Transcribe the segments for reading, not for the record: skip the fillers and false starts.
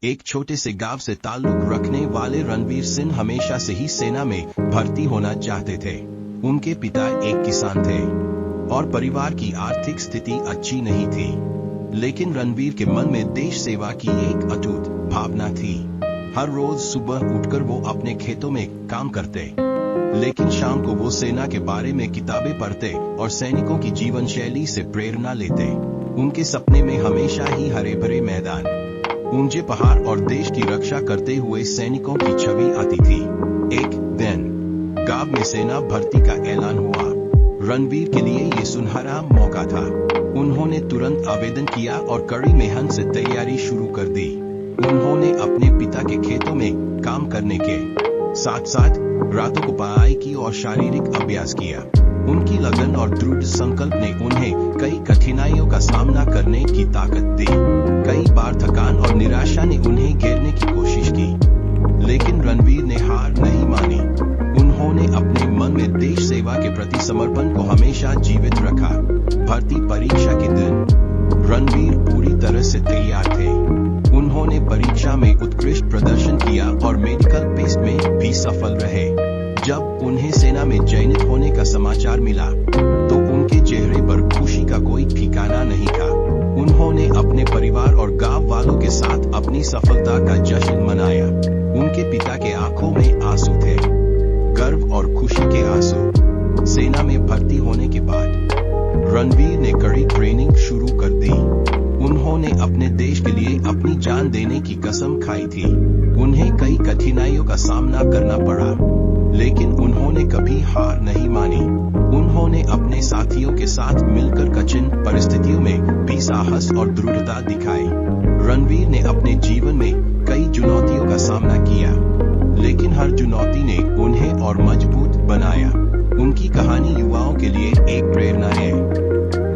एक छोटे से गांव से ताल्लुक रखने वाले रणवीर सिंह हमेशा से ही सेना में भर्ती होना चाहते थे। उनके पिता एक किसान थे और परिवार की आर्थिक स्थिति अच्छी नहीं थी, लेकिन रणवीर के मन में देश सेवा की एक अटूट भावना थी। हर रोज सुबह उठकर वो अपने खेतों में काम करते, लेकिन शाम को वो सेना के बारे में किताबें पढ़ते और सैनिकों की जीवन शैली से प्रेरणा लेते। उनके सपने में हमेशा ही हरे भरे मैदान, ऊंचे पहाड़ और देश की रक्षा करते हुए सैनिकों की छवि आती थी। एक दिन गांव में सेना भर्ती का ऐलान हुआ। रणवीर के लिए ये सुनहरा मौका था। उन्होंने तुरंत आवेदन किया और कड़ी मेहनत से तैयारी शुरू कर दी। उन्होंने अपने पिता के खेतों में काम करने के साथ साथ रातों को पढ़ाई की और शारीरिक अभ्यास किया। उनकी लगन और दृढ़ संकल्प ने उन्हें कई कठिनाइयों का सामना करने की ताकत दी। कई बार थकान और निराशा ने उन्हें घेरने की कोशिश की, लेकिन रणवीर ने हार नहीं मानी। उन्होंने अपने मन में देश सेवा के प्रति समर्पण को हमेशा जीवित रखा। भर्ती परीक्षा के दिन रणवीर पूरी तरह से तैयार थे। उन्होंने परीक्षा में उत्कृष्ट प्रदर्शन किया और मेडिकल टेस्ट में भी सफल रहे। जब उन्हें सेना में चयनित होने का समाचार मिला तो उनके चेहरे पर खुशी का कोई ठिकाना नहीं था। उन्होंने अपने परिवार और गांव वालों के साथ अपनी सफलता का जश्न मनाया। उनके पिता के आंखों में आंसू थे, गर्व और खुशी के आंसू। सेना में भर्ती होने के बाद रणवीर ने कड़ी ट्रेनिंग शुरू कर दी। उन्होंने अपने देश के लिए अपनी जान देने की कसम खाई थी। उन्हें कई कठिनाइयों का सामना करना पड़ा, लेकिन उन्होंने कभी हार नहीं मानी। उन्होंने अपने साथियों के साथ मिलकर कठिन परिस्थितियों में भी साहस और दृढ़ता दिखाई। रणवीर ने अपने जीवन में कई चुनौतियों का सामना किया, लेकिन हर चुनौती ने उन्हें और मजबूत बनाया। उनकी कहानी युवाओं के लिए एक प्रेरणा है,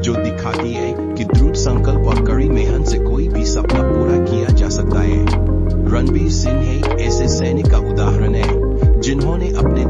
जो दिखाती है कि दृढ़ संकल्प और कड़ी मेहनत से कोई भी सपना पूरा किया जा सकता है। रणवीर सिंह एक ऐसे सैनिक का उदाहरण है जिन्होंने अपने